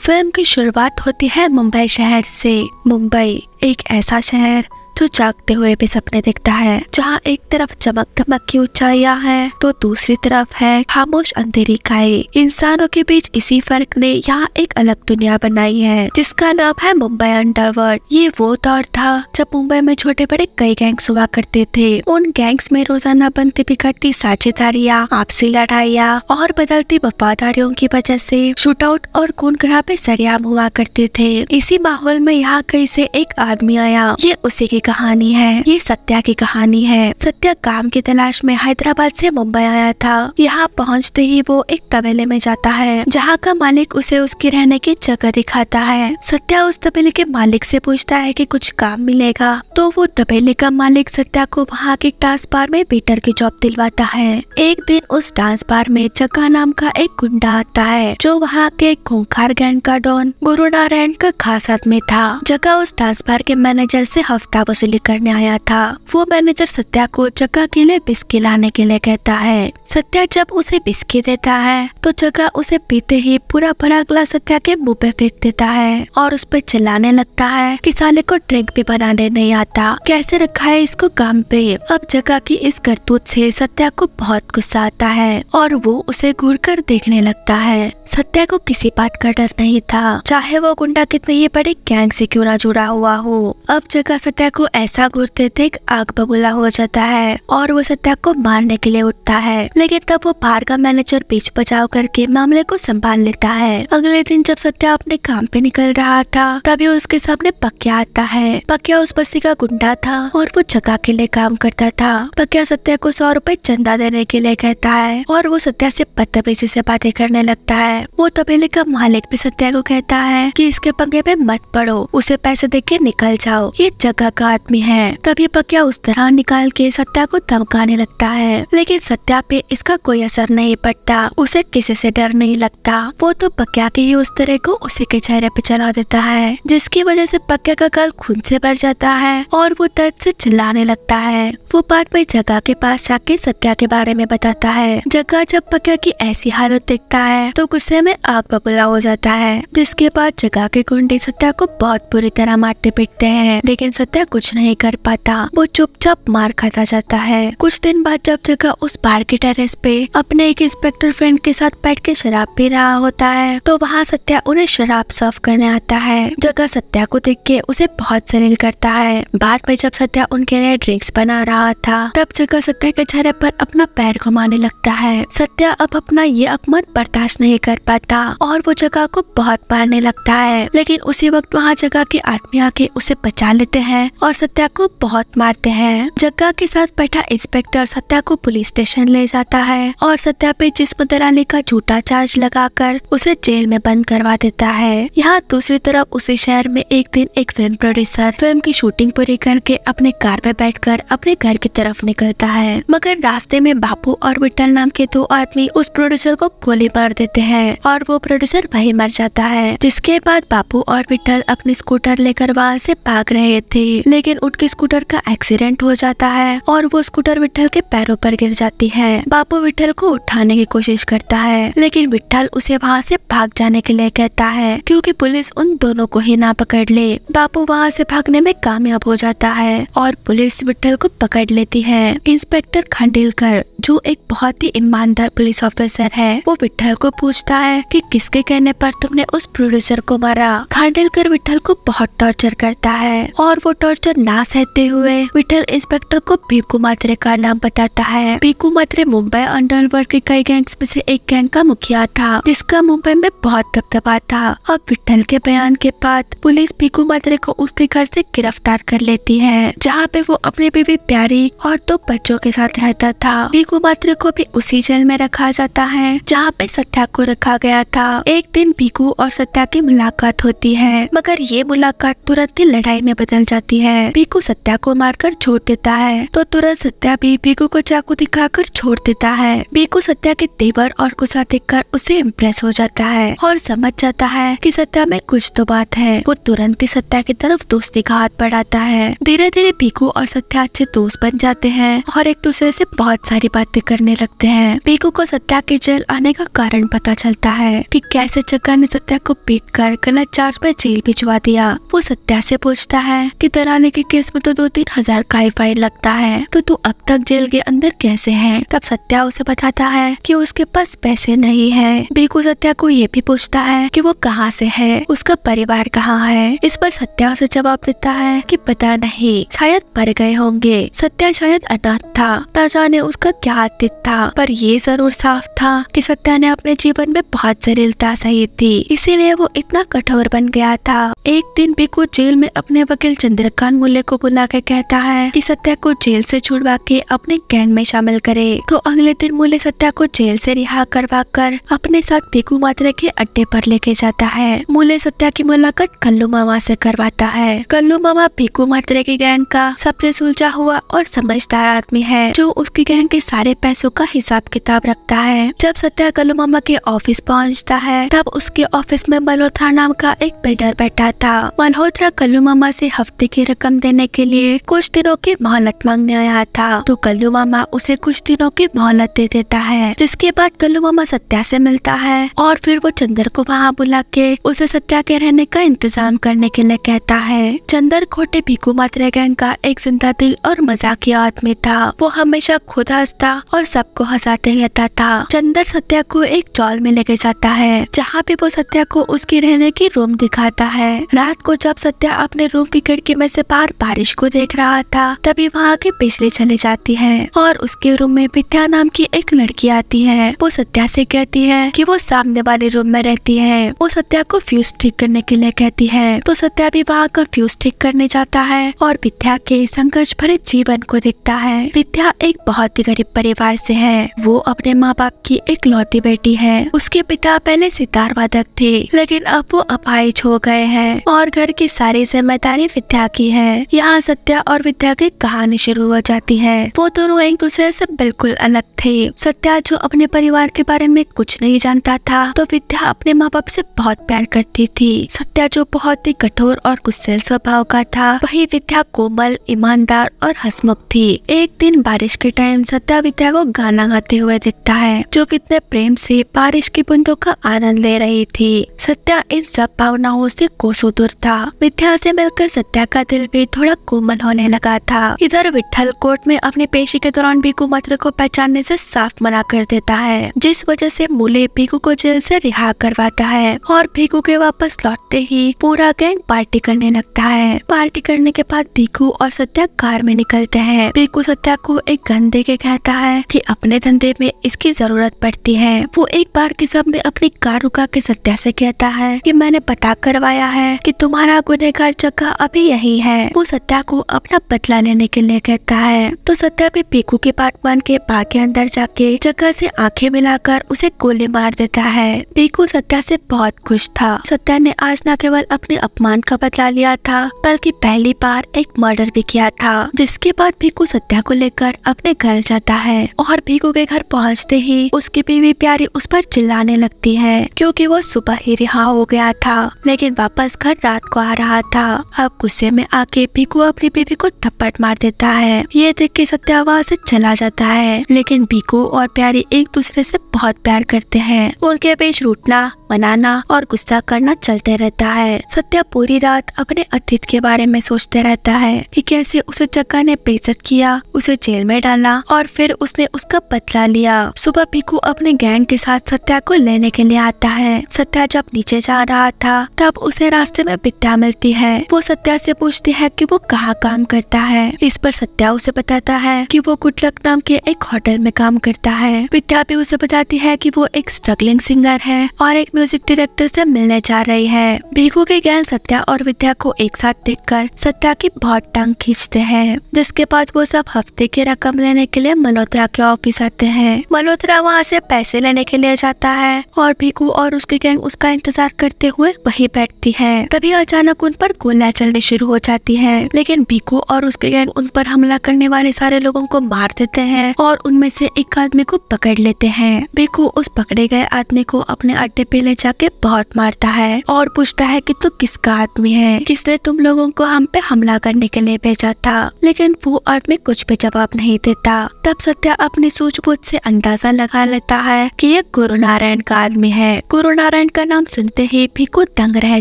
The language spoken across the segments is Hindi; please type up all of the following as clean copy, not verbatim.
फिल्म की शुरुआत होती है मुंबई शहर से। मुंबई एक ऐसा शहर जो जागते हुए भी सपने देखता है, जहाँ एक तरफ चमक धमक की ऊंचाइयां हैं तो दूसरी तरफ है खामोश अंधेरी खाई। इंसानों के बीच इसी फर्क ने यहाँ एक अलग दुनिया बनाई है जिसका नाम है मुंबई अंडरवर्ल्ड। ये वो दौर था जब मुंबई में छोटे बड़े कई गैंग्स हुआ करते थे। उन गैंग्स में रोजाना बनती बिगड़ती साझेदारियां, आपसी लड़ाइयाँ और बदलती वफादारियों की वजह से शूटआउट और खून खराबे सरेआम हुआ करते थे। इसी माहौल में यहाँ कहीं से एक आदमी आया। ये उसी की कहानी है। ये सत्या की कहानी है। सत्या काम की तलाश में हैदराबाद से मुंबई आया था। यहाँ पहुँचते ही वो एक तबेले में जाता है जहाँ का मालिक उसे उसकी रहने की जगह दिखाता है। सत्या उस तबेले के मालिक से पूछता है कि कुछ काम मिलेगा, तो वो तबेले का मालिक सत्या को वहाँ के डांस बार में वेटर की जॉब दिलवाता है। एक दिन उस डांस बार में जग्गा नाम का एक गुंडा आता है जो वहाँ के खूंखार गैंग का डॉन गुरु नारायण का खास आदमी था। जग्गा उस डांस बार के मैनेजर से हफ्ता वसूली करने आया था। वो मैनेजर सत्या को जग्गा के लिए बिस्की लाने के लिए कहता है। सत्या जब उसे बिस्की देता है तो जग्गा उसे पीते ही पूरा भरा ग्लास सत्या के मुंह पे फेंक देता है और उस पर चिल्लाने लगता है कि साले को ड्रिंक भी बनाने नहीं आता, कैसे रखा है इसको काम पे। अब जग्गा की इस करतूत से सत्या को बहुत गुस्सा आता है और वो उसे घूर कर देखने लगता है। सत्या को किसी बात का डर नहीं था, चाहे वो गुंडा कितने ही बड़े गैंग से क्यों ना जुड़ा हुआ हो। अब जग्गा सत्या को ऐसा घूरते देख आग बबूला हो जाता है और वो सत्या को मारने के लिए उठता है, लेकिन तब वो बार का मैनेजर बीच बचाव करके मामले को संभाल लेता है। अगले दिन जब सत्या अपने काम पे निकल रहा था तभी उसके सामने पक्या आता है। पक्या उस बस्ती का गुंडा था और वो जगह के लिए काम करता था। पक्या सत्या को 100 रुपए चंदा देने के लिए कहता है और वो सत्या से बदतमीजी से बातें करने लगता है। वो तबेले का मालिक भी सत्या को कहता है कि इसके पंगे में मत पड़ो, उसे पैसे दे के निकल जाओ, ये जगह का आदमी है। तभी पक्या उस तरह निकाल के सत्या को धमकाने लगता है, लेकिन सत्या पे इसका कोई असर नहीं पड़ता। उसे किसी से डर नहीं लगता। वो तो पक्या के ही उस तरह को उसी के चेहरे पे चला देता है, जिसकी वजह से पक्या का गल खून से भर जाता है और वो दर्द से चिल्लाने लगता है। वो बाद में जगह के पास जाके सत्या के बारे में बताता है। जगह जब पक्या की ऐसी हालत देखता है तो गुस्से में आग बबूला हो जाता है, जिसके बाद जगह के गुंडे सत्या को बहुत बुरी तरह मारते पीटते हैं, लेकिन सत्या कुछ नहीं कर पाता। वो चुपचाप मार खाता जाता है। कुछ दिन बाद जब जगह उस बार के टेरेस पे अपने एक इंस्पेक्टर फ्रेंड के साथ बैठ के शराब पी रहा होता है तो वहाँ सत्या उन्हें शराब सर्व करने आता है। जगह सत्या को देख के उसे बहुत जलील करता है। बाद में जब सत्या उनके लिए ड्रिंक्स बना रहा था तब जगह सत्या के चेहरे पर अपना पैर घुमाने लगता है। सत्या अब अपना ये अपमान बर्दाश्त नहीं कर पाता और वो जगह को बहुत मारने लगता है, लेकिन उसी वक्त वहाँ जगह के आदमी आके उसे बचा लेते हैं और सत्या को बहुत मारते हैं। जग्गा के साथ बैठा इंस्पेक्टर सत्या को पुलिस स्टेशन ले जाता है और सत्या पे जिस्म दलाली का झूठा चार्ज लगाकर उसे जेल में बंद करवा देता है। यहाँ दूसरी तरफ उसी शहर में एक दिन एक फिल्म प्रोड्यूसर फिल्म की शूटिंग पूरी करके अपने कार में बैठकर अपने घर की तरफ निकलता है, मगर रास्ते में बापू और विट्ठल नाम के 2 आदमी उस प्रोड्यूसर को गोली मार देते हैं और वो प्रोड्यूसर वहीं मर जाता है। जिसके बाद बापू और विट्ठल अपनी स्कूटर लेकर वहाँ से भाग रहे थे, लेकिन उनके स्कूटर का एक्सीडेंट हो जाता है और वो स्कूटर विट्ठल के पैरों पर गिर जाती है। बापू विट्ठल को उठाने की कोशिश करता है, लेकिन विट्ठल उसे वहाँ से भाग जाने के लिए कहता है क्योंकि पुलिस उन दोनों को ही ना पकड़ ले। बापू वहाँ से भागने में कामयाब हो जाता है और पुलिस विट्ठल को पकड़ लेती है। इंस्पेक्टर खांडेलकर जो एक बहुत ही ईमानदार पुलिस ऑफिसर है, वो विट्ठल को पूछता है कि किसके कहने पर तुमने उस प्रोड्यूसर को मारा। खांडेलकर विट्ठल को बहुत टॉर्चर करता है और वो टॉर्चर ना सहते हुए विट्ठल इंस्पेक्टर को पीकू मात्रे का नाम बताता है। पीकू मात्रे मुंबई अंडरवर्ल्ड के कई गैंग्स में से एक गैंग का मुखिया था जिसका मुंबई में बहुत दबदबा था। अब विट्ठल के बयान के बाद पुलिस पीकू मात्रे को उसके घर से गिरफ्तार कर लेती है, जहाँ पे वो अपनी बीवी प्यारी और 2 बच्चों के साथ रहता था। पीकू मात्रे को भी उसी जेल में रखा जाता है जहाँ पे सत्या को रखा गया था। एक दिन पीकू और सत्या की मुलाकात होती है, मगर ये मुलाकात तुरंत ही लड़ाई में बदल जाती है। पीकू सत्या को मारकर छोड़ देता है तो तुरंत सत्या भी पीकू को चाकू दिखाकर छोड़ देता है। पीकू सत्या के तेवर और गुस्सा देखकर उसे इम्प्रेस हो जाता है और समझ जाता है कि सत्या में कुछ तो बात है। वो तुरंत ही सत्या की तरफ दोस्ती का हाथ बढ़ाता है। धीरे धीरे पीकू और सत्या अच्छे दोस्त बन जाते हैं और एक दूसरे से बहुत सारी बातें करने लगते हैं। पीकू को सत्या के जेल आने का कारण पता चलता मिलता है कि कैसे जग्गा ने सत्या को पीट कर गलत चार्ज में जेल भिजवा दिया। वो सत्या से पूछता है कि दलाली के केस में तो 2-3 हजार का ही फाइन लगता है, तो तू अब तक जेल के अंदर कैसे है? तब सत्या उसे बताता है कि उसके पास पैसे नहीं है। भीकू सत्या को ये भी पूछता है कि वो कहाँ से है, उसका परिवार कहाँ है। इस पर सत्या उसे जवाब देता है कि पता नहीं, शायद मर गए होंगे। सत्या शायद अनाथ था, न जाने उसका क्या आतिथ्य था, पर ये जरूर साफ था कि सत्या ने अपने जीवन में बहुत जटिलता सही थी, इसीलिए वो इतना कठोर बन गया था। एक दिन भीकू जेल में अपने वकील चंद्रकांत मुल्ले को बुला के कहता है कि सत्या को जेल से छुड़वा के अपने गैंग में शामिल करे। तो अगले दिन मुल्ले सत्या को जेल से रिहा करवा कर अपने साथ भीकू मात्रे के अड्डे पर लेके जाता है। मुल्ले सत्या की मुलाकात कल्लू मामा से करवाता है। कल्लू मामा भीकू मात्रे की गैंग का सबसे सुलझा हुआ और समझदार आदमी है, जो उसकी गैंग के सारे पैसों का हिसाब किताब रखता है। जब सत्या कल्लू मामा के ऑफिस पहुंचता है, तब उसके ऑफिस में मल्होत्रा नाम का एक बिल्डर बैठा था। मल्होत्रा कल्लू मामा से हफ्ते की रकम देने के लिए कुछ दिनों की मोहलत मांगने आया था, तो कल्लू मामा उसे कुछ दिनों की मोहलत दे देता है। जिसके बाद कल्लू मामा सत्या से मिलता है और फिर वो चंदर को वहाँ बुला के उसे सत्या के रहने का इंतजाम करने के लिए कहता है। चंदर खोटे भीकू मात्रे गैंग का एक जिंदा दिल और मजाकिया आदमी था। वो हमेशा खुद हंसता और सबको हंसाते रहता था। चंदर सत्या को एक चॉल में लेके जाता है, जहाँ पे वो सत्या को उसकी रहने की रूम दिखाता है। रात को जब सत्या अपने रूम की खिड़की में से बाहर बारिश को देख रहा था, तभी वहाँ की बिजली चली जाती है और उसके रूम में विद्या नाम की एक लड़की आती है। वो सत्या से कहती है कि वो सामने वाले रूम में रहती है। वो सत्या को फ्यूज ठीक करने के लिए कहती है, तो सत्या भी वहाँ का फ्यूज ठीक करने जाता है और विद्या के संघर्ष भरे जीवन को देखता है। विद्या एक बहुत ही गरीब परिवार से है। वो अपने माँ बाप की एक लौती बेटी है। उसके पिता पहले सितार वादक थे, लेकिन अब वो अपाहिज हो गए हैं और घर की सारी जिम्मेदारी विद्या की है। यहाँ सत्या और विद्या की कहानी शुरू हो जाती है। वो दोनों एक दूसरे से बिल्कुल अलग थे। सत्या जो अपने परिवार के बारे में कुछ नहीं जानता था, तो विद्या अपने माँ बाप से बहुत प्यार करती थी। सत्या जो बहुत ही कठोर और गुस्सैल स्वभाव का था, वही विद्या कोमल, ईमानदार और हंसमुख थी। एक दिन बारिश के टाइम सत्या विद्या को गाना गाते हुए दिखता है, जो कितने प्रेम से बारिश की बूंदों का आनंद ले रही थी। सत्या इन सब भावनाओं से कोसों दूर था। विद्या से मिलकर सत्या का दिल भी थोड़ा कोमल होने लगा था। इधर विट्ठल कोर्ट में अपनी पेशी के दौरान भीकू मात्रे को पहचानने से साफ मना कर देता है, जिस वजह से मुले भीकू को जेल से रिहा करवाता है और भीकू के वापस लौटते ही पूरा गैंग पार्टी करने लगता है। पार्टी करने के बाद भीकू और सत्या कार में निकलते हैं। भीकू सत्या को एक गन दे के कहता है कि अपने धंधे में इसकी जरूरत पड़ती है। वो एक बार के सब में अपनी कार रुका के सत्या से कहता है कि मैंने पता करवाया है कि तुम्हारा गुनहगार जग्गा अभी यही है। वो सत्या को अपना बदला लेने के लिए कहता है, तो सत्या भी भीकू की बात मान के बाग के अंदर जाके जग्गा से आंखें मिलाकर उसे गोली मार देता है। भीकू सत्या से बहुत खुश था। सत्या ने आज न केवल अपने अपमान का बदला लिया था, बल्कि पहली बार एक मर्डर भी किया था। जिसके बाद भीकू सत्या को लेकर अपने घर जाता है और भीकू के घर पहुंचते ही उसकी बीवी प्यारी उस पर चिल्लाने लगती है, क्योंकि वो सुबह ही रिहा हो गया था, लेकिन वापस घर रात को आ रहा था। अब गुस्से में आके भीकू अपनी बीवी को थप्पड़ मार देता है। ये देख के सत्या वहाँ से चला जाता है, लेकिन भीकू और प्यारी एक दूसरे से बहुत प्यार करते हैं। उनके बीच रूठना, मनाना और गुस्सा करना चलते रहता है। सत्या पूरी रात अपने अतीत के बारे में सोचते रहता है कि कैसे उसे जग्गा ने बेइज्जत किया, उसे जेल में डाला और फिर उसने उसका बदला लिया। सुबह भीकू अपने गैंग के साथ सत्या को लेने के लिए आता है। सत्या जब नीचे जा रहा था, तब उसे रास्ते में विद्या मिलती है। वो सत्या से पूछती है कि वो कहाँ काम करता है। इस पर सत्या उसे बताता है कि वो गुडलक नाम के एक होटल में काम करता है। विद्या भी उसे बताती है कि वो एक स्ट्रगलिंग सिंगर है और एक म्यूजिक डायरेक्टर से मिलने जा रही है। भीकू के गैंग सत्या और विद्या को एक साथ देखकर सत्या की बहुत टांग खींचते हैं, जिसके बाद वो सब हफ्ते की रकम लेने के लिए मल्होत्रा के ऑफिस आते हैं। मल्होत्रा वहाँ से पैसे लेने के लिए जाता है और भीकू और उसकी गैंग उसका इंतजार करते हुए वहीं बैठती है। तभी अचानक उन पर गोलियां चलनी शुरू हो जाती है, लेकिन भीकू और उसके गैंग उन पर हमला करने वाले सारे लोगों को मार देते हैं और उनमें से एक आदमी को पकड़ लेते हैं। भीकू उस पकड़े गए आदमी को अपने अड्डे पे ले जाके बहुत मारता है और पूछता है कि तू किसका आदमी है, किसने तुम लोगों को हम पे हमला करने के लिए भेजा था। लेकिन वो आदमी कुछ भी जवाब नहीं देता। तब सत्या अपनी सूझबूझ से अंदाजा लगा लेता है कि ये गुरु नारायण नारायण का आदमी है। गुरु नारायण का नाम सुनते ही भीखू दंग रह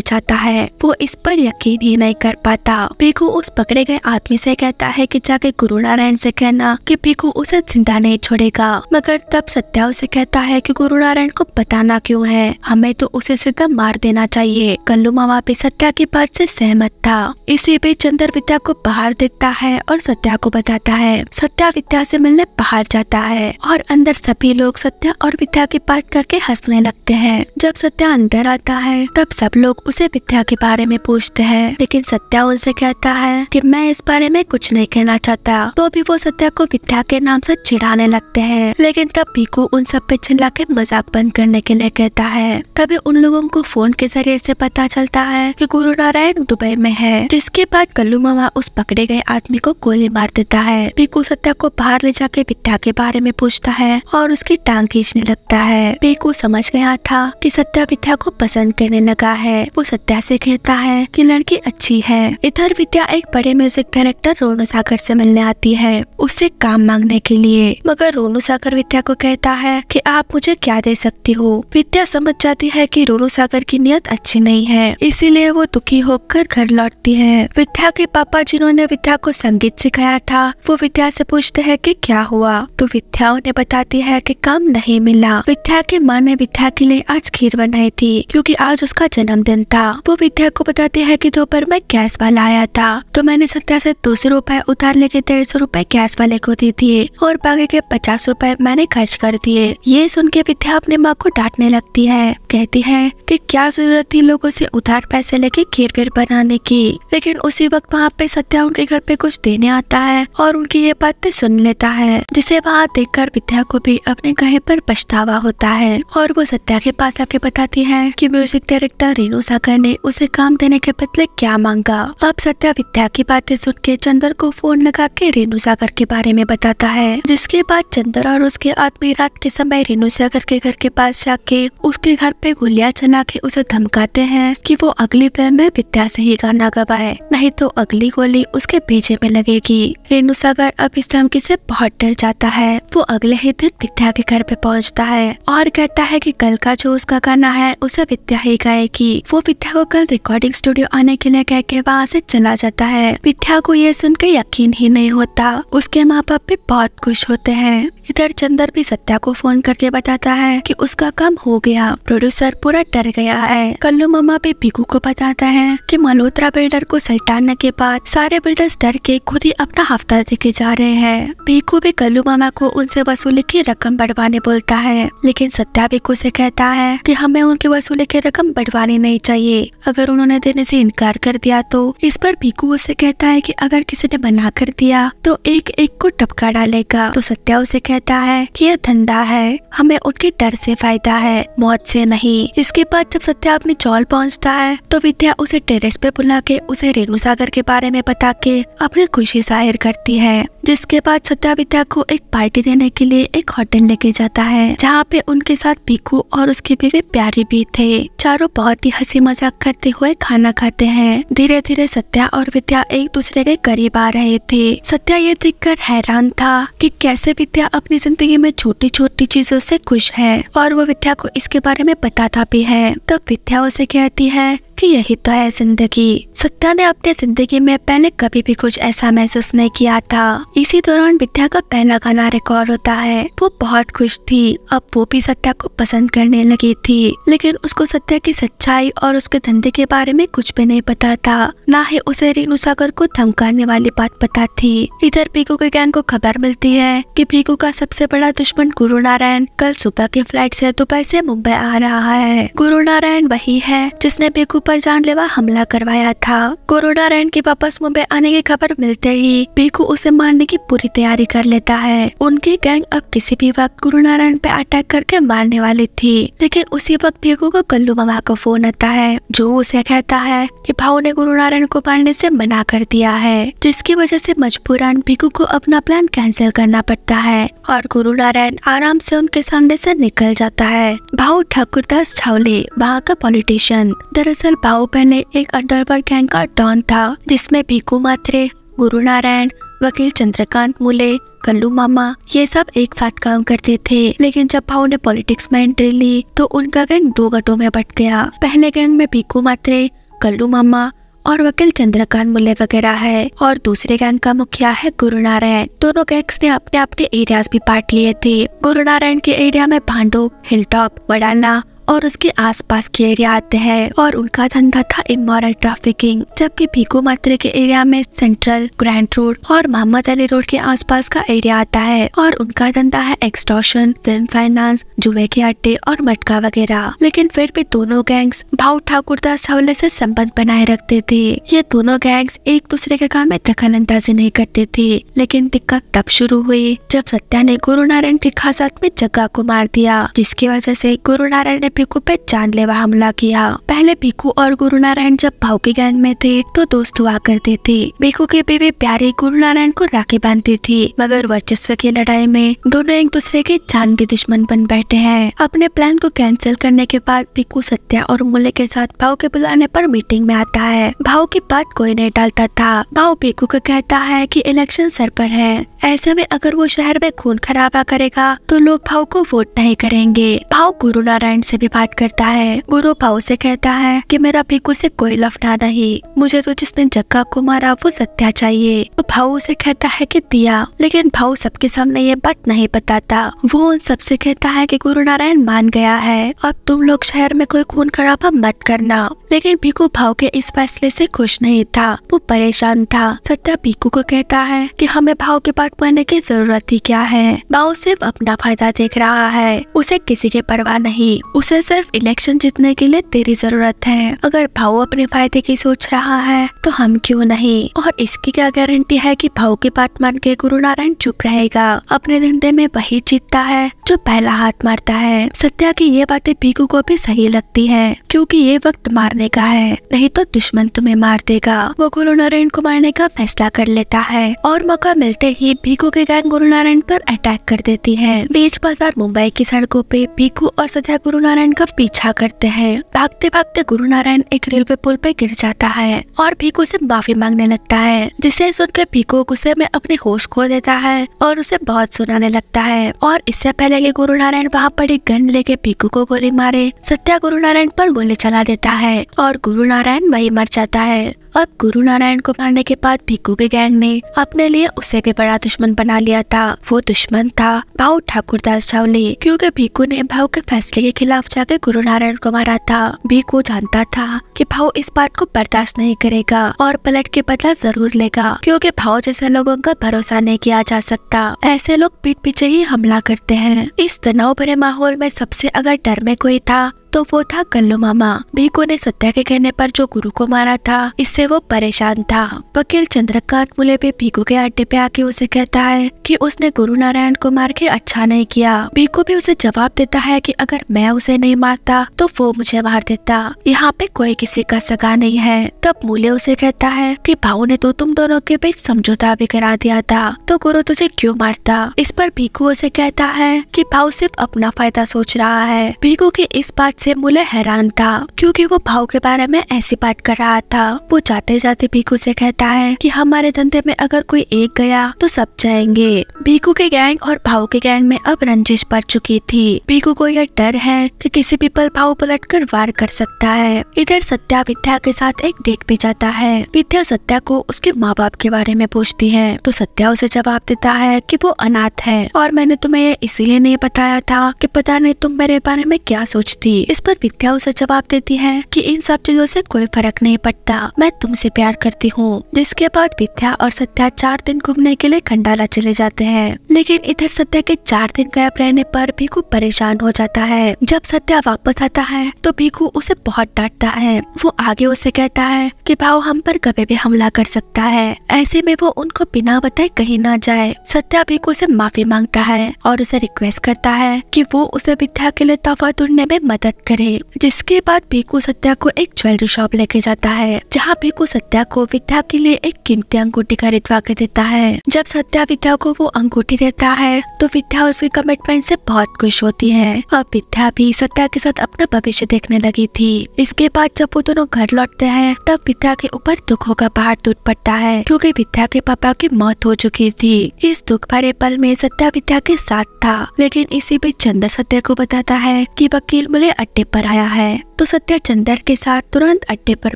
जाता है। वो इस पर यकीन ही नहीं कर पाता। भीखू उस पकड़े गए आदमी से कहता है कि जाके गुरु नारायण से कहना कि भीखू उसे जिंदा नहीं छोड़ेगा। मगर तब सत्या उसे कहता है कि गुरु नारायण को बताना क्यों है, हमें तो उसे सीधा मार देना चाहिए। कल्लू मामा भी सत्या की बात से सहमत था। इसी बीच चंदर विद्या को बाहर देखता है और सत्या को बताता है। सत्या विद्या से मिलने बाहर जाता है और अंदर सभी लोग सत्या और विद्या की बात करके हंसने लगते हैं। जब सत्या अंदर आता है तब सब लोग उसे विद्या के बारे में पूछते हैं, लेकिन सत्या उनसे कहता है कि मैं इस बारे में कुछ नहीं कहना चाहता। तो भी वो सत्या को विद्या के नाम से चिढ़ाने लगते हैं, लेकिन तब भीखू उन सब पे चिल्ला के मजाक बंद करने के लिए कहता है। तभी उन लोगों को फोन के जरिए से पता चलता है कि गुरु नारायण दुबई में है, जिसके बाद कल्लू मामा उस पकड़े गए आदमी को गोली मार देता है। भीखू सत्या को बाहर ले जाके विद्या के बारे में पूछता है और उसकी टांग खींचने लगता है। भीखू समझ गया था कि सत्या विद्या को पसंद करने लगा है। वो सत्या से कहता है कि लड़की अच्छी है। इधर विद्या एक बड़े म्यूजिक डायरेक्टर रोनू सागर से मिलने आती है, उससे काम मांगने के लिए। मगर रोनू सागर विद्या को कहता है कि आप मुझे क्या दे सकती हो। विद्या समझ जाती है कि रोनू सागर की नीयत अच्छी नहीं है, इसीलिए वो दुखी होकर घर लौटती है। विद्या के पापा जिन्होंने विद्या को संगीत सिखाया था, वो विद्या से पूछते हैं कि क्या हुआ, तो विद्या उन्हें बताती है कि काम नहीं मिला। विद्या की माँ ने विद्या के लिए आज खीर बनाई थी क्योंकि आज उसका जन्मदिन था। वो विद्या को बताती है कि दोपहर में गैस वाला आया था, तो मैंने सत्या से 200 रुपए उधार लेके 150 रुपए गैस वाले को दे दिए और बाकी के 50 रुपए मैंने खर्च कर दिए। ये सुन के विद्या अपनी माँ को डांटने लगती है, कहती है कि क्या जरूरत थी लोगों से उधार पैसे लेके खीर वीर बनाने की। लेकिन उसी वक्त वहाँ पे सत्या उनके घर पे कुछ देने आता है और उनकी ये बातें सुन लेता है, जिसे वहाँ देखकर विद्या को भी अपने कहे पर पछतावा होता है और वो सत्या के पास आके बताती है कि म्यूजिक डायरेक्टर रेणु सागर ने उसे काम देने के बदले क्या मांगा। अब सत्या विद्या की बातें सुन के चंदर को फोन लगा के रेणु सागर के बारे में बताता है, जिसके बाद चंदर और उसके आदमी रात के समय रेणु सागर के घर के पास जाके उसके घर पे गोलियां चला के उसे धमकाते हैं कि वो अगली फिल्म में विद्या से ही गाना गवाए, नहीं तो अगली गोली उसके भेजे में लगेगी। रेणु सागर अब इस धमकी से बहुत डर जाता है। वो अगले ही दिन विद्या के घर पे पहुंचता है और कहता है कि कल का जो उसका गाना है उसे विद्या ही गाएगी। वो विद्या को कल रिकॉर्डिंग स्टूडियो आने के लिए कह के वहाँ से चला जाता है। विद्या को ये सुन के यकीन ही नहीं होता। उसके माँ बाप भी बहुत खुश होते हैं। इधर चंदर भी सत्या को फोन करके बताता है कि उसका काम हो गया। प्रोड्यूसर पूरा डर गया है। कल्लू मामा भी भीखू को बताता है कि मल्होत्रा बिल्डर को सल्टाने के बाद सारे बिल्डर्स डर के खुद ही अपना हफ्ता देके जा रहे हैं। भीखू भी कल्लू मामा को उनसे वसूली की रकम बढ़वाने बोलता है, लेकिन सत्या भीखू से कहता है कि हमें उनकी वसूली की रकम बढ़वानी नहीं चाहिए। अगर उन्होंने देने से इनकार कर दिया तो। इस पर भीखू उसे कहता है कि अगर किसी ने मना कर दिया तो एक एक को टपका डालेगा। तो सत्या उसे कहता है कि यह धंधा है, हमें उनके डर से फायदा है, मौत से नहीं। इसके बाद जब सत्या अपनी चौल पहुंचता है तो विद्या उसे टेरेस पे बुला के उसे रेणु सागर के बारे में बता के अपनी खुशी जाहिर करती है, जिसके बाद सत्या विद्या को एक पार्टी देने के लिए एक होटल लेके जाता है, जहाँ पे उनके साथ भीखू और उसकी बीवी प्यारी भी थे। चारों बहुत ही हंसी मजाक करते हुए खाना खाते हैं। धीरे धीरे सत्या और विद्या एक दूसरे के करीब आ रहे थे। सत्या ये देखकर हैरान था कि कैसे विद्या अपनी जिंदगी में छोटी छोटी चीजों से खुश है और वो विद्या को इसके बारे में बताता भी है। तब विद्या उसे कहती है कि यही तो है जिंदगी। सत्या ने अपने जिंदगी में पहले कभी भी कुछ ऐसा महसूस नहीं किया था। इसी दौरान विद्या का पहला गाना रिकॉर्ड होता है। वो बहुत खुश थी। अब वो भी सत्या को पसंद करने लगी थी, लेकिन उसको सत्या की सच्चाई और उसके धंधे के बारे में कुछ भी नहीं पता था। ना ही उसे रेणु सागर को धमकाने वाली बात पता थी। इधर भीखू के गैंग को खबर मिलती है कि भीखू का सबसे बड़ा दुश्मन गुरु नारायण कल सुबह की फ्लाइट से दुबई से मुंबई आ रहा है। गुरु नारायण वही है जिसने भीखू पर जानलेवा हमला करवाया था। गुरु नारायण के वापस मुंबई आने की खबर मिलते ही भीखू उसे मारने की पूरी तैयारी कर लेता है। उनकी गैंग अब किसी भी वक्त गुरु नारायण पे अटैक करके मारने वाली थी, लेकिन उसी वक्त भीखू को कल्लू मामा का फोन आता है, जो उसे कहता है कि भाऊ ने गुरु नारायण को मारने से मना कर दिया है, जिसकी वजह से मजबूरन भीखू को अपना प्लान कैंसिल करना पड़ता है और गुरु नारायण आराम से उनके सामने से निकल जाता है। भाऊ ठाकुरदास छावले वहाँ का पॉलिटिशियन। दरअसल भाऊ पहले एक अंडरवर्ल्ड गैंग का डॉन था, जिसमें भीखू मात्रे, गुरु नारायण, वकील चंद्रकांत मूले, कल्लू मामा ये सब एक साथ काम करते थे। लेकिन जब भाऊ ने पॉलिटिक्स में एंट्री ली तो उनका गैंग दो गठों में बट गया। पहले गैंग में भीखू मात्रे, कल्लू मामा और वकील चंद्रकांत मूले वगैरह है, और दूसरे गैंग का मुखिया है गुरु नारायण। दोनों गैंग्स ने अपने अपने एरियाज भी बांट लिए थे। गुरु नारायण के एरिया में भांडो, हिलटॉप, वडाला और उसके आसपास के एरिया आते हैं, और उनका धंधा था इमोरल ट्रैफिकिंग। जबकि भीखू मात्रे के एरिया में सेंट्रल, ग्रैंड रोड और मोहम्मद अली रोड के आसपास का एरिया आता है, और उनका धंधा है एक्सटॉर्शन, फिल्म फाइनेंस, जुए के अड्डे और मटका वगैरह। लेकिन फिर भी दोनों गैंग्स भाऊ ठाकुरदास छावले से संबंध बनाए रखते थे। ये दोनों गैंग्स एक दूसरे के काम में दखल अंदाजी नहीं करते थे। लेकिन दिक्कत तब शुरू हुई जब सत्या ने गुरु नारायण के खासात में जग्गा को मार दिया, जिसकी वजह से गुरु नारायण ने भीखू पे जानलेवा हमला किया। पहले भीखू और गुरु नारायण जब भाऊ के गैंग में थे तो दोस्त हुआ करते थे। भीखू की बीवी प्यारी गुरु नारायण को राखी बांधती थी, मगर वर्चस्व की लड़ाई में दोनों एक दूसरे के जान के दुश्मन बन बैठे हैं। अपने प्लान को कैंसिल करने के बाद भीखू सत्या और मूले के साथ भाऊ के बुलाने पर मीटिंग में आता है। भाऊ की बात कोई नहीं टालता था। भाऊ भीखू को कहता है कि इलेक्शन सर पर है, ऐसे में अगर वो शहर में खून खराबा करेगा तो लोग भाऊ को वोट नहीं करेंगे। भाऊ गुरु नारायण से भी बात करता है। गुरु भाऊ से कहता है कि मेरा भीखू से कोई लफड़ा नहीं, मुझे तो जिसने जग्गा को मारा वो सत्या चाहिए। तो भाऊ उसे कहता है कि दिया, लेकिन भाऊ सबके सामने ये बात नहीं बताता। वो उन सबसे कहता है कि गुरु नारायण मान गया है, अब तुम लोग शहर में कोई खून खराबा मत करना। लेकिन भीखू भाऊ के इस फैसले से खुश नहीं था, वो परेशान था। सत्या भीखू को कहता है कि हमें भाऊ की बात मानने की जरूरत ही क्या है। भाऊ सिर्फ अपना फायदा देख रहा है, उसे किसी की परवाह नहीं, उसे सिर्फ इलेक्शन जीतने के लिए तेरी जरूरत है। अगर भाऊ अपने फायदे की सोच रहा है तो हम क्यों नहीं। और इसकी क्या गारंटी है कि भाऊ की बात मान के गुरु नारायण चुप रहेगा। अपने धंधे में वही जीतता है जो पहला हाथ मारता है। सत्या की ये बातें भीखू को भी सही लगती है, क्योंकि ये वक्त मारने का है, नहीं तो दुश्मन तुम्हें मार देगा। वो गुरु नारायण को मारने का फैसला कर लेता है, और मौका मिलते ही भीखू के गैंग गुरु नारायण पर अटैक कर देती है। बीच बाजार मुंबई की सड़कों पे भीखू और सत्या गुरु नारायण का पीछा करते हैं। भागते भागते गुरु नारायण एक रेलवे पुल पे गिर जाता है और भीखू से माफी मांगने लगता है, जिसे सुनकर भीखू गुस्से में अपने होश खो देता है और उसे बहुत सुनाने लगता है। और इससे पहले कि गुरु नारायण वहाँ पड़ी गन लेके भीखू को गोली मारे, सत्या गुरु नारायण पर गोली चला देता है और गुरु नारायण वही मर जाता है। अब गुरु नारायण को मारने के बाद भीखू के गैंग ने अपने लिए उसे भी बड़ा दुश्मन बना लिया था। वो दुश्मन था भाऊ ठाकुरदास छावले, क्योंकि भीखू ने भाऊ के फैसले के खिलाफ जाकर गुरु नारायण को मारा था। भीखू जानता था कि भाऊ इस बात को बर्दाश्त नहीं करेगा और पलट के बदला जरूर लेगा, क्योंकि भाऊ जैसे लोगों का भरोसा नहीं किया जा सकता। ऐसे लोग पीठ पीछे ही हमला करते हैं। इस तनाव भरे माहौल में सबसे अगर डर में कोई था तो वो था कल्लू मामा। भीखू ने सत्या के कहने पर जो गुरु को मारा था, इससे वो परेशान था। वकील चंद्रकांत मूले भी भीखू के अड्डे पे आके उसे कहता है कि उसने गुरु नारायण को मार के अच्छा नहीं किया। भीखू भी उसे जवाब देता है कि अगर मैं उसे नहीं मारता तो वो मुझे मार देता, यहाँ पे कोई किसी का सगा नहीं है। तब मूले उसे कहता है कि भाऊ ने तो तुम दोनों के बीच समझौता भी करा दिया था, तो गुरु तुझे क्यों मारता। इस पर भीखू उसे कहता है कि भाऊ सिर्फ अपना फायदा सोच रहा है। भीखू की इस बात से मूले हैरान था, क्योंकि वो भाऊ के बारे में ऐसी बात कर रहा था। वो जाते जाते भीखू से कहता है कि हमारे धंधे में अगर कोई एक गया तो सब जाएंगे। भीखू के गैंग और भाऊ के गैंग में अब रंजिश बढ़ चुकी थी। भीखू को यह डर है कि किसी भी पल भाऊ पलट कर वार कर सकता है। इधर सत्या विद्या के साथ एक डेट पे जाता है। विद्या सत्या को उसके माँ बाप के बारे में पूछती है, तो सत्या उसे जवाब देता है कि वो अनाथ है और मैंने तुम्हें ये इसीलिए नहीं बताया था कि पता नहीं तुम मेरे बारे में क्या सोचती। इस पर विद्या उसे जवाब देती है कि इन सब चीजों से कोई फर्क नहीं पड़ता, मैं तुमसे प्यार करती हूँ। जिसके बाद विद्या और सत्या 4 दिन घूमने के लिए खंडाला चले जाते हैं। लेकिन इधर सत्या के 4 दिन गायब रहने पर भीखू परेशान हो जाता है। जब सत्या वापस आता है तो भीखू उसे बहुत डांटता है। वो आगे उसे कहता है कि भाऊ हम पर कभी भी हमला कर सकता है, ऐसे में वो उनको बिना बताए कहीं ना जाए। सत्या भीखू से माफी मांगता है और उसे रिक्वेस्ट करता है कि वो उसे विद्या के लिए तोहफा ढूंढने में मदद करे। जिसके बाद भीकू सत्या को एक ज्वेलरी शॉप लेके जाता है, जहाँ भीकू सत्या को विद्या के लिए एक कीमती अंगूठी खरीदवा के देता है। जब सत्या विद्या को वो अंगूठी देता है तो विद्या उसके कमिटमेंट से बहुत खुश होती है। अब विद्या भी सत्या के साथ अपना भविष्य देखने लगी थी। इसके बाद जब वो दोनों घर लौटते हैं तब विद्या के ऊपर दुखों का पहाड़ टूट पड़ता है, क्योंकि विद्या के पापा की मौत हो चुकी थी। इस दुख भरे पल में सत्या विद्या के साथ था, लेकिन इसी बीच चंदर सत्या को बताता है कि वकील मूले अड्डे पर आया है। तो सत्या चंदर के साथ तुरंत अड्डे पर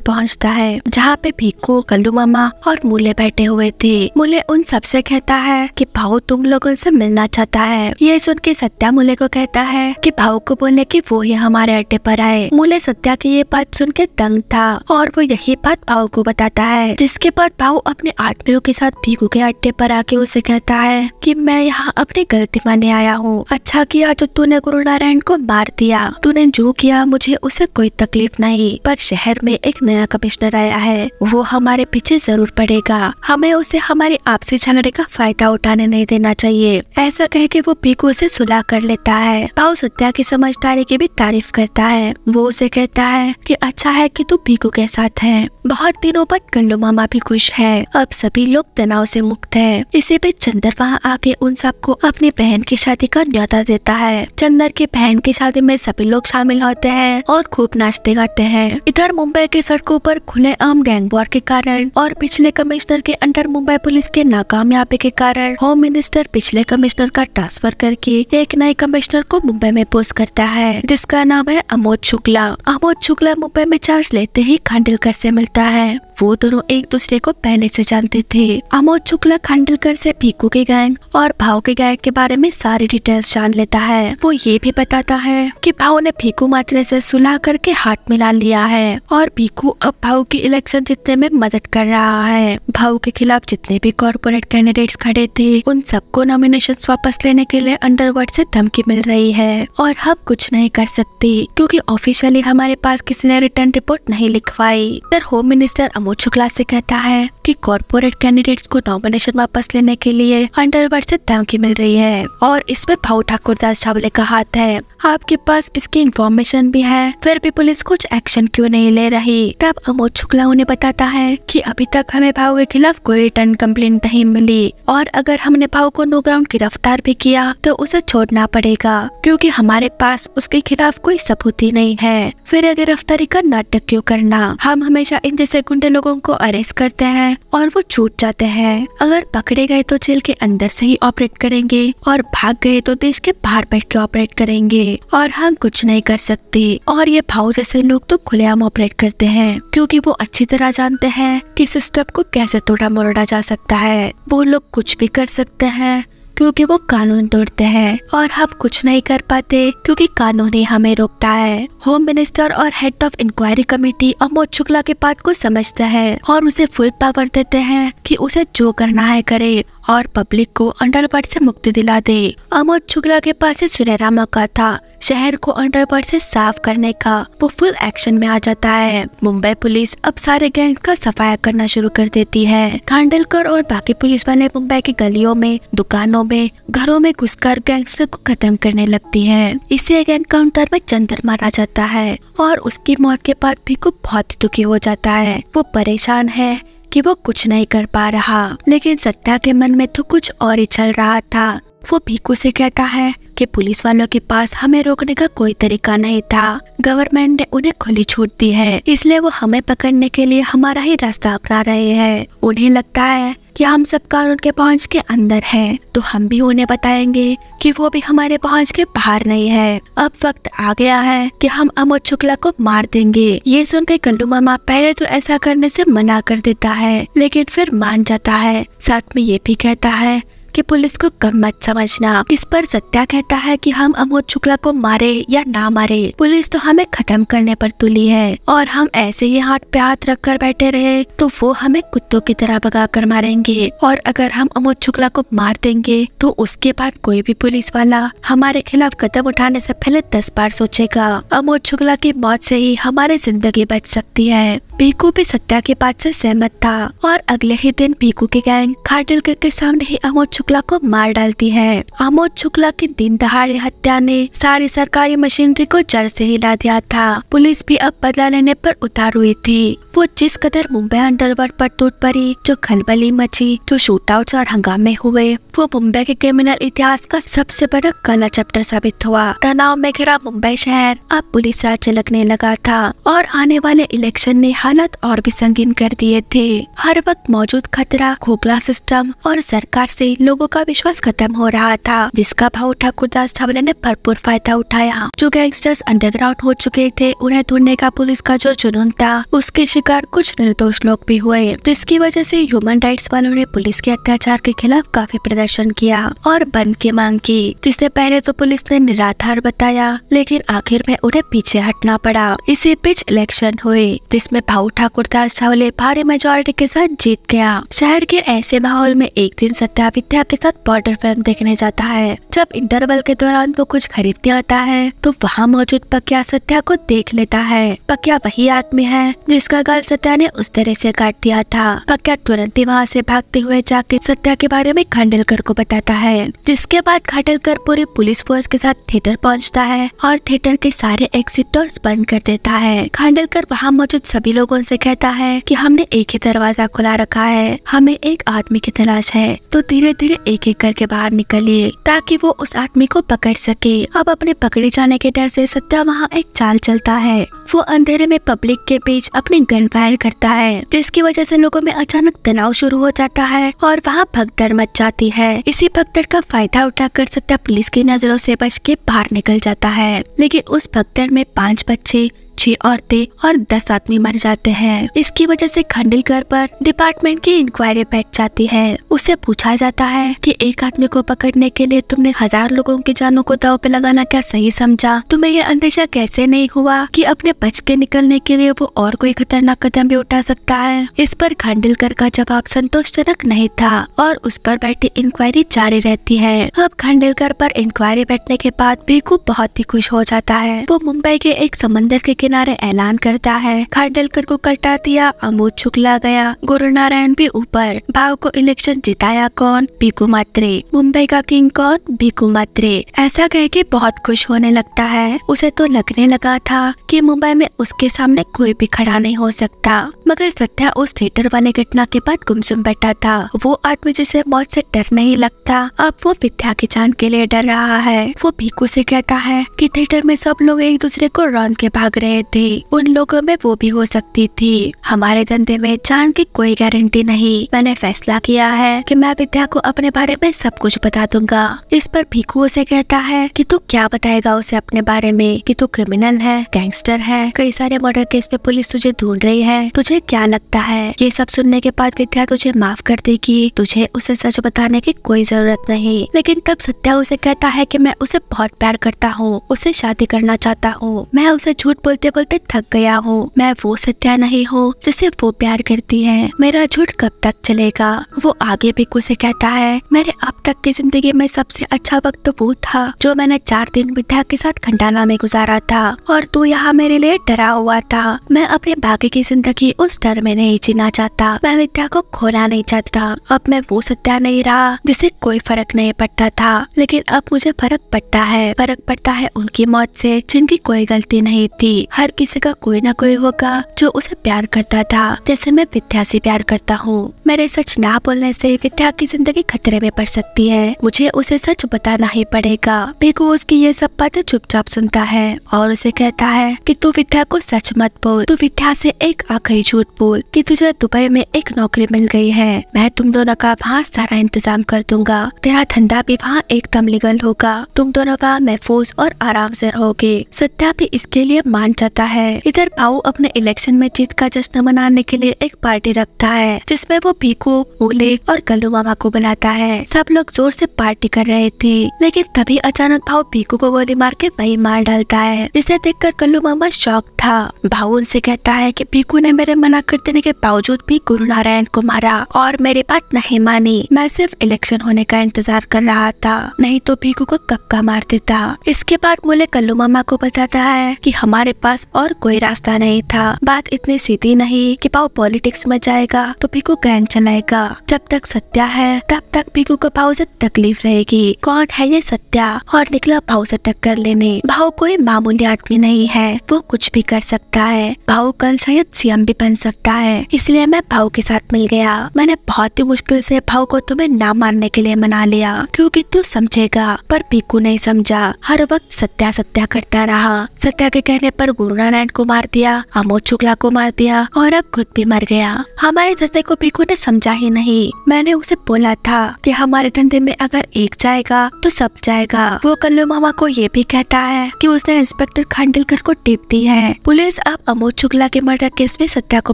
पहुंचता है, जहाँ पे भीकू, कल्लू मामा और मूले बैठे हुए थे। मूले उन सबसे कहता है कि भाऊ तुम लोगों से मिलना चाहता है। ये सुन के सत्या मूले को कहता है कि भाऊ को बोलने की वो ही हमारे अड्डे पर आए। मूले सत्या की ये बात सुन के दंग था और वो यही बात भाऊ को बताता है। जिसके बाद भाऊ अपने आदमियों के साथ भीकू के अड्डे पर आके उसे कहता है कि मैं यहाँ अपनी गलती मानने आया हूँ। अच्छा किया जो तूने गुरु नारायण को मार दिया। तूने जो किया मुझे उसे कोई तकलीफ नहीं, पर शहर में एक नया कमिश्नर आया है, वो हमारे पीछे जरूर पड़ेगा। हमें उसे हमारी आपसी झगड़े का फायदा उठाने नहीं देना चाहिए। ऐसा कह के वो भीकू से सुलह कर लेता है। भाऊ सत्या की समझदारी की भी तारीफ करता है। वो उसे कहता है कि अच्छा है कि तू भीकू के साथ है। बहुत दिनों बाद कल्लू मामा भी खुश है। अब सभी लोग तनाव से मुक्त है। इसी बीच चंदर वहाँ आके उन सबको अपनी बहन की शादी का न्योता देता है। चंदर की बहन की शादी में सभी लोग शामिल होते हैं और खूब नाचते गाते हैं। इधर मुंबई के सड़कों पर खुलेआम गैंग वॉर के कारण और पिछले कमिश्नर के अंडर मुंबई पुलिस के नाकामयाबी के कारण होम मिनिस्टर पिछले कमिश्नर का ट्रांसफर करके एक नए कमिश्नर को मुंबई में पोस्ट करता है, जिसका नाम है अमोद शुक्ला। अमोद शुक्ला मुंबई में चार्ज लेते ही खांडलकर से मिलता है। वो दोनों एक दूसरे को पहले से जानते थे। अमोद शुक्ला खांडलकर से भीकू के गैंग और भाव के गैंग के बारे में सारी डिटेल्स जान लेता है। वो ये भी बताता है कि भाव ने भीकू मात्रे से सुलह करके हाथ मिला लिया है और भीकू अब भाव की इलेक्शन जीतने में मदद कर रहा है। भाव के खिलाफ जितने भी कॉर्पोरेट कैंडिडेट्स खड़े थे उन सबको नॉमिनेशंस वापस लेने के लिए अंडरवर्ल्ड से धमकी मिल रही है और हम कुछ नहीं कर सकते क्योंकि ऑफिशियली हमारे पास किसी ने रिटर्न रिपोर्ट नहीं लिखवाई। इधर होम मिनिस्टर अमोद शुक्ला से कहता है कि कॉर्पोरेट कैंडिडेट्स को नॉमिनेशन वापस लेने के लिए अंडरवर्ल्ड से धमकी मिल रही है और इसमें भाऊ ठाकुरदास छावले का हाथ है। आपके पास इसकी इंफॉर्मेशन भी है, फिर भी पुलिस कुछ एक्शन क्यों नहीं ले रही? तब अमोद शुक्ला उन्हें बताता है कि अभी तक हमें भाऊ के खिलाफ कोई रिटर्न कंप्लेंट नहीं मिली और अगर हमने भाऊ को नो ग्राउंड गिरफ्तार भी किया तो उसे छोड़ना पड़ेगा क्योंकि हमारे पास उसके खिलाफ कोई सबूत ही नहीं है। फिर गिरफ्तारी का नाटक क्यों करना? हम हमेशा इन जैसे गुंडे लोगों को अरेस्ट करते हैं और वो छूट जाते हैं। अगर पकड़े गए तो जेल के अंदर से ही ऑपरेट करेंगे और भाग गए तो देश के बाहर बैठ के ऑपरेट करेंगे और हम कुछ नहीं कर सकते। और ये भाऊ जैसे लोग तो खुलेआम ऑपरेट करते हैं क्योंकि वो अच्छी तरह जानते हैं कि सिस्टम को कैसे तोड़ा मरोड़ा जा सकता है। वो लोग कुछ भी कर सकते हैं क्योंकि वो कानून तोड़ते हैं और हम कुछ नहीं कर पाते क्योंकि कानून ही हमें रोकता है। होम मिनिस्टर और head of inquiry committee Amod Shukla की बात को समझते हैं और उसे फुल पावर देते हैं कि उसे जो करना है करे और पब्लिक को अंडरवर्ल्ड से मुक्ति दिला दे। अमोद शुक्ला के पास सुनहरा मौका था शहर को अंडरवर्ल्ड से साफ करने का। वो फुल एक्शन में आ जाता है। मुंबई पुलिस अब सारे गैंग का सफाया करना शुरू कर देती है। खांडलकर और बाकी पुलिस वाले मुंबई की गलियों में, दुकानों में, घरों में घुसकर गैंगस्टर को खत्म करने लगती है। इसे एक एनकाउंटर में चंदर मारा जाता है और उसकी मौत के बाद भीकू बहुत दुखी हो जाता है। वो परेशान है कि वो कुछ नहीं कर पा रहा, लेकिन सत्या के मन में तो कुछ और ही चल रहा था। वो भीकू से कहता है कि पुलिस वालों के पास हमें रोकने का कोई तरीका नहीं था। गवर्नमेंट ने उन्हें खुली छूट दी है, इसलिए वो हमें पकड़ने के लिए हमारा ही रास्ता अपना रहे हैं। उन्हें लगता है कि हम सब कानून के पहुंच के अंदर हैं, तो हम भी उन्हें बताएंगे कि वो भी हमारे पहुंच के बाहर नहीं है। अब वक्त आ गया है कि हम अमोद शुक्ला को मार देंगे। ये सुनकर कल्लू मामा पहले तो ऐसा करने से मना कर देता है, लेकिन फिर मान जाता है। साथ में ये भी कहता है कि पुलिस को कम मत समझना। इस पर सत्या कहता है कि हम अमोद शुक्ला को मारे या ना मारे, पुलिस तो हमें खत्म करने पर तुली है और हम ऐसे ही हाथ पे हाथ रख कर बैठे रहे तो वो हमें कुत्तों की तरह भगा कर मारेंगे। और अगर हम अमोद शुक्ला को मार देंगे तो उसके बाद कोई भी पुलिस वाला हमारे खिलाफ कदम उठाने से पहले 10 बार सोचेगा। अमोद शुक्ला की मौत से ही हमारी जिंदगी बच सकती है। भीकू भी सत्या की बात से सहमत था और अगले ही दिन भीकू की गैंग खांडलकर के सामने ही अमोद शुक्ला को मार डालती है। आमोद शुक्ला की दिन दहाड़े हत्या ने सारी सरकारी मशीनरी को जड़ से हिला दिया था। पुलिस भी अब बदला लेने पर उतार हुई थी। वो जिस कदर मुंबई अंडरवर्ल्ड पर टूट पड़ी, जो खलबली मची, जो शूटआउट्स और हंगामे हुए, वो मुंबई के क्रिमिनल इतिहास का सबसे बड़ा काला चैप्टर साबित हुआ। तनाव में घिरा मुंबई शहर अब पुलिस राज्य लगने लगा था और आने वाले इलेक्शन ने हालात और भी संगीन कर दिए थे। हर वक्त मौजूद खतरा, खोखला सिस्टम और सरकार से लोगों का विश्वास खत्म हो रहा था, जिसका भाऊ ठाकुरदास छावले ने भरपूर फायदा उठाया। जो गैंगस्टर्स अंडरग्राउंड हो चुके थे, उन्हें ढूंढने का पुलिस का जो जुनून था, उसके शिकार कुछ निर्दोष लोग भी हुए, जिसकी वजह से ह्यूमन राइट्स वालों ने पुलिस के अत्याचार के खिलाफ काफी प्रदर्शन किया और बंद की मांग की, जिसे पहले तो पुलिस ने निराधार बताया, लेकिन आखिर में उन्हें पीछे हटना पड़ा। इसी बीच इलेक्शन हुए, जिसमें भाऊ ठाकुरदास छावले भारी मेजोरिटी के साथ जीत गया। शहर के ऐसे माहौल में एक दिन सत्या विद्या के साथ बॉर्डर फिल्म देखने जाता है। जब इंटरवल के दौरान वो कुछ खरीदने आता है तो वहाँ मौजूद पकिया सत्या को देख लेता है। पकिया वही आदमी है जिसका गाल सत्या ने उस तरह से काट दिया था। पकिया तुरंत ही वहाँ से भागते हुए जाके सत्या के बारे में खांडेलकर को बताता है, जिसके बाद खांडेलकर पूरी पुलिस फोर्स के साथ थिएटर पहुँचता है और थिएटर के सारे एग्जिट डोर्स बंद कर देता है। खांडेलकर वहाँ मौजूद सभी लोगों से कहता है कि हमने एक ही दरवाजा खुला रखा है, हमें एक आदमी की तलाश है, तो धीरे धीरे एक एक करके बाहर निकलिए ताकि वो उस आदमी को पकड़ सके। अब अपने पकड़े जाने के डर से सत्या वहाँ एक चाल चलता है। वो अंधेरे में पब्लिक के बीच अपनी गन फायर करता है, जिसकी वजह से लोगों में अचानक तनाव शुरू हो जाता है और वहाँ भगदड़ मच जाती है। इसी भगदड़ का फायदा उठाकर सत्या पुलिस की नजरों से बच के बाहर निकल जाता है, लेकिन उस भगदड़ में 5 बच्चे, 6 औरतें और 10 आदमी मर जाते हैं। इसकी वजह से खांडेलकर पर डिपार्टमेंट की इंक्वायरी बैठ जाती है। उसे पूछा जाता है कि एक आदमी को पकड़ने के लिए तुमने 1000 लोगों की जानों को दांव पे लगाना क्या सही समझा? तुम्हें यह अंदेशा कैसे नहीं हुआ कि अपने बच के निकलने के लिए वो और कोई खतरनाक कदम भी उठा सकता है? इस पर खांडेलकर का जवाब संतोषजनक नहीं था और उस पर बैठी इंक्वायरी जारी रहती है। अब खांडेलकर पर इंक्वायरी बैठने के बाद भीखू बहुत ही खुश हो जाता है। वो मुंबई के एक समंदर के किनारे ऐलान करता है, खांडेलकर को कटा दिया, आमोद शुक्ला गया, गुरु नारायण भी ऊपर। भाव को इलेक्शन जिताया कौन? भीखू मात्रे। मुंबई का किंग कौन? भीखू मात्रे। ऐसा कह के बहुत खुश होने लगता है। उसे तो लगने लगा था कि मुंबई में उसके सामने कोई भी खड़ा नहीं हो सकता, मगर सत्या उस थिएटर वाले घटना के बाद गुमसुम बैठा था। वो आदमी जिसे मौत से डर नहीं लगता, अब वो विद्या की जान के लिए डर रहा है। वो भीखू से कहता है कि थिएटर में सब लोग एक दूसरे को रौंद के भाग रहे थे, उन लोगों में वो भी हो सकती थी। हमारे धंधे में जान की कोई गारंटी नहीं। मैंने फैसला किया है कि मैं विद्या को अपने बारे में सब कुछ बता दूंगा। इस पर भीखू उसे कहता है कि तू क्या बताएगा उसे अपने बारे में, कि तू क्रिमिनल है, गैंगस्टर है, कई सारे मर्डर केस में पुलिस तुझे ढूंढ रही है, तुझे क्या लगता है ये सब सुनने के बाद विद्या तुझे माफ कर देगी? तुझे उसे सच बताने की कोई जरूरत नहीं। लेकिन तब सत्या उसे कहता है कि मैं उसे बहुत प्यार करता हूँ, उससे शादी करना चाहता हूँ, मैं उसे झूठ बोलते बोलते थक गया हूँ, मैं वो सत्या नहीं हूँ जिसे वो प्यार करती है, मेरा झूठ कब तक चलेगा? वो आगे भी उसे कहता है, मेरे अब तक की जिंदगी में सबसे अच्छा वक्त वो था जो मैंने 4 दिन विद्या के साथ खंडाला में गुजारा था, और तू यहाँ मेरे लिए डरा हुआ था। मैं अपने बाकी की जिंदगी उस डर में नहीं जीना चाहता, मैं विद्या को खोना नहीं चाहता। अब मैं वो सत्या नहीं रहा जिसे कोई फर्क नहीं पड़ता था, लेकिन अब मुझे फर्क पड़ता है। फर्क पड़ता है उनकी मौत से जिनकी कोई गलती नहीं थी। हर किसी का कोई ना कोई होगा जो उसे प्यार करता था, जैसे मैं विद्या से प्यार करता हूँ। मेरे सच ना बोलने से विद्या की जिंदगी खतरे में पड़ सकती है, मुझे उसे सच बताना ही पड़ेगा। भीखू उसकी ये सब बातें चुपचाप सुनता है और उसे कहता है कि तू विद्या को सच मत बोल, तू विद्या से एक आखिरी झूठ बोल कि तुझे दुबई में एक नौकरी मिल गई है, मैं तुम दोनों का वहाँ सारा इंतजाम कर दूंगा, तेरा धंधा भी वहाँ एकदम लीगल होगा, तुम दोनों वहाँ महफूज और आराम से रहोगे। सत्या भी इसके लिए मान जाता है। इधर भाऊ अपने इलेक्शन में जीत का जश्न मनाने के लिए एक पार्टी रखता है, जिसमें वो भीखू, मूले और कल्लू मामा को बुलाता है। सब लोग जोर से पार्टी कर रहे थे, लेकिन तभी अचानक भाऊ भीखू को गोली मार के वही मार डालता है, जिसे देखकर कल्लू मामा शौक था। भाऊ उनसे कहता है कि भीकू ने मेरे मना कर देने के बावजूद भी गुरु नारायण को मारा और मेरी बात नहीं मानी। मैं सिर्फ इलेक्शन होने का इंतजार कर रहा था, नहीं तो भीकू को कब का मार देता। इसके बाद मूले कल्लू मामा को बताता है कि हमारे पास और कोई रास्ता नहीं था। बात इतनी सीधी नहीं कि भाऊ पॉलिटिक्स में जाएगा तो भीकू गैंग चलाएगा। जब तक सत्या है तब तक भीकू को भाऊ से तकलीफ रहेगी। कौन है ये सत्या? और निकला भाऊ से टक्कर लेने। भाऊ कोई मामूली आदमी नहीं है, वो कुछ भी कर सकता है। भाऊ कल शायद सीएम भी बन सकता है, इसलिए मैं भाऊ के साथ मिल गया। मैंने बहुत ही मुश्किल से भाऊ को तुम्हें ना मारने के लिए मना लिया क्योंकि तू समझेगा, पर भीकू नहीं समझा। हर वक्त सत्या सत्या करता रहा। सत्या के कहने पर गुरु नारायण को मार दिया, अमोद शुक्ला को मार दिया और अब खुद भी मर गया। हमारे सत्य को भीकू ने समझा ही नहीं। मैंने उसे बोला था कि हमारे धंधे में अगर एक जाएगा तो सब जाएगा। वो कल्लू मामा को ये भी कहता है कि उसने इंस्पेक्टर खांडलकर को टिप दी है। पुलिस अब अमोद शुक्ला के मर्डर केस में सत्या को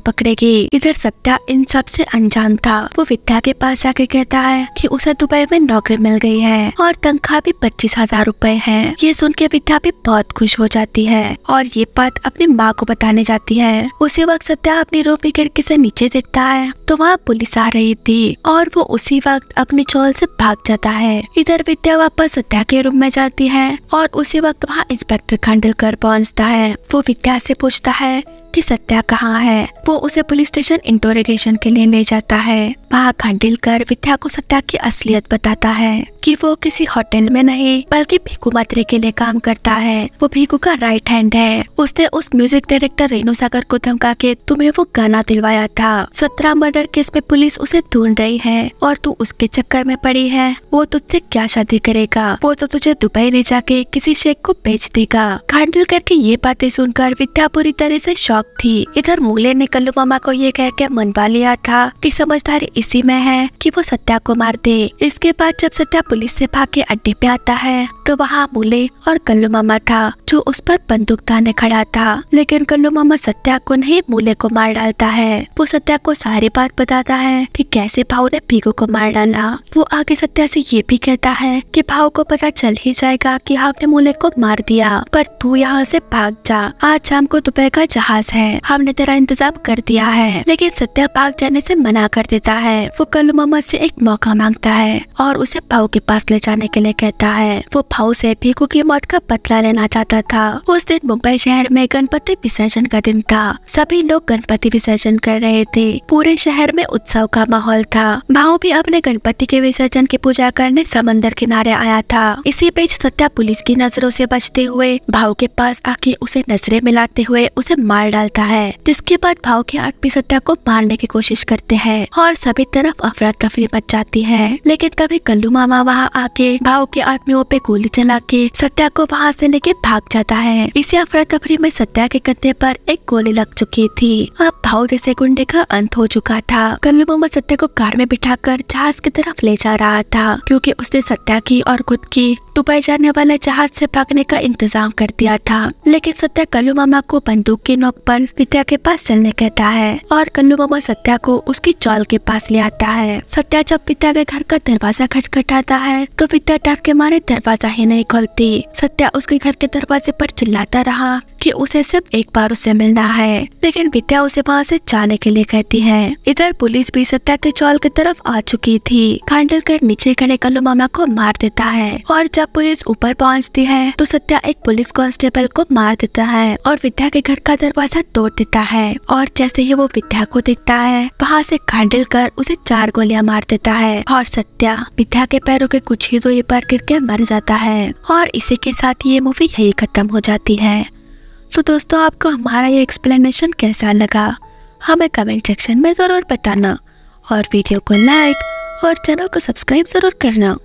पकड़ेगी। इधर सत्या इन सब से अनजान था। वो विद्या के पास जाके कहता है कि उसे दुबई में नौकरी मिल गई है और तनख्वाह भी 25,000 रुपए है। ये सुन के विद्या भी बहुत खुश हो जाती है और ये बात अपनी माँ को बताने जाती है। उसी वक्त सत्या अपनी रूम की खिड़की से नीचे देखता है तो वहाँ पुलिस आ रही थी और वो उसी वक्त अपनी चौल से भाग जाता है। इधर विद्या वापस सत्या के रूम में जाती है और उसी वक्त वहाँ इंस्पेक्टर खांडलकर पहुँचता है। वो विद्या से पूछता है कि सत्या कहाँ है। वो उसे पुलिस स्टेशन इंटरोगेशन के लिए ले जाता है। वहाँ खांडलकर विद्या को सत्या की असलियत बताता है कि वो किसी होटल में नहीं बल्कि भीकू मात्रे के लिए काम करता है। वो भीकू का राइट हैंड है। उसने उस म्यूजिक डायरेक्टर रेणु सागर को धमका के तुम्हें वो गाना दिलवाया था। 17 मर्डर केस में पुलिस उसे ढूंढ रही है और तू उसके चक्कर में पड़ी है। वो तुझसे क्या शादी करेगा? वो तो तुझे दुबई ले जाके किसी शेख को बेच देगा। खांडलकर की ये बातें सुनकर विद्या पूरी तरह से शॉक थी। इधर मूले ने कल्लू मामा को ये कह के मनवा लिया था कि समझदारी इसी में है कि वो सत्या को मार दे। इसके बाद जब सत्या पुलिस से भाग के अड्डे पे आता है तो वहाँ मूले और कल्लू मामा था जो उस पर बंदूक ताने खड़ा था, लेकिन कल्लू मामा सत्या को नहीं मूले को मार डालता है। वो सत्या को सारी बात बताता है कि कैसे भाऊ ने भीकू को मार डाला। वो आगे सत्या से ये भी कहता है कि भाऊ को पता चल ही जाएगा कि हमने मूले को मार दिया, पर तू यहाँ से भाग जा। आज शाम को दुबई का जहाज है, हमने तेरा इंतजाम कर दिया है। लेकिन सत्या भाग जाने से मना कर देता है। वो कल्लू मामा से एक मौका मांगता है और उसे भाऊ के पास ले जाने के लिए कहता है। वो भाऊ से भीकू की मौत का बदला लेना चाहता था। उस दिन मुंबई शहर में गणपति विसर्जन का दिन था। सभी लोग गणपति विसर्जन कर रहे थे। पूरे शहर में उत्सव का माहौल था। भाऊ भी अपने गणपति के विसर्जन की पूजा करने समंदर किनारे आया था। इसी बीच सत्या पुलिस की नजरों से बचते हुए भाऊ के पास आके उसे नजरें मिलाते हुए उसे मार डालता है। जिसके बाद भाऊ के आदमी सत्या को मारने की कोशिश करते हैं और सभी तरफ अफरा तफरी मच जाती है। लेकिन तभी कल्लू मामा वहाँ आके भाऊ के आदमियों पे गोली चला के सत्या को वहाँ से लेके भाग जाता है। इसी अफरा तफरी में सत्या के कंधे पर एक गोली लग चुकी थी। अब भाऊ जैसे गुंडे का अंत हो चुका था। कल्लू मामा सत्या को कार में बिठाकर जहाज की तरफ ले जा रहा था क्योंकि उसने सत्या की और खुद की दुबई जाने वाले जहाज से भागने का इंतजाम कर दिया था। लेकिन सत्या कल्लू मामा को बंदूक की नोक पर विद्या के पास चलने कहता है और कल्लू मामा सत्या को उसकी चौल के पास ले आता है। सत्या जब विद्या के घर का दरवाजा खटखटाता है तो विद्या डर के मारे दरवाजा ही नहीं खोलती। सत्या उसके घर के दरवाजे पर चिल्लाता रहा कि उसे सिर्फ एक बार उससे मिलना है, लेकिन विद्या उसे वहाँ से जाने के लिए कहती है। इधर पुलिस भी सत्या के चौल की तरफ आ चुकी थी। खांडलकर नीचे खड़े कल्लू मामा को मार देता है और जब पुलिस ऊपर पहुँचती है तो सत्या एक पुलिस कांस्टेबल को मार देता है और विद्या के घर का दरवाजा तोड़ देता है। और जैसे ही वो विद्या को देखता है वहाँ से खांडलकर उसे 4 गोलियां मार देता है और सत्या विद्या के पैरों के कुछ ही दूरी पर गिर के मर जाता है। और इसी के साथ ये मूवी यही खत्म हो जाती है। तो दोस्तों, आपको हमारा ये एक्सप्लेनेशन कैसा लगा हमें कमेंट सेक्शन में जरूर बताना और वीडियो को लाइक और चैनल को सब्सक्राइब जरूर करना।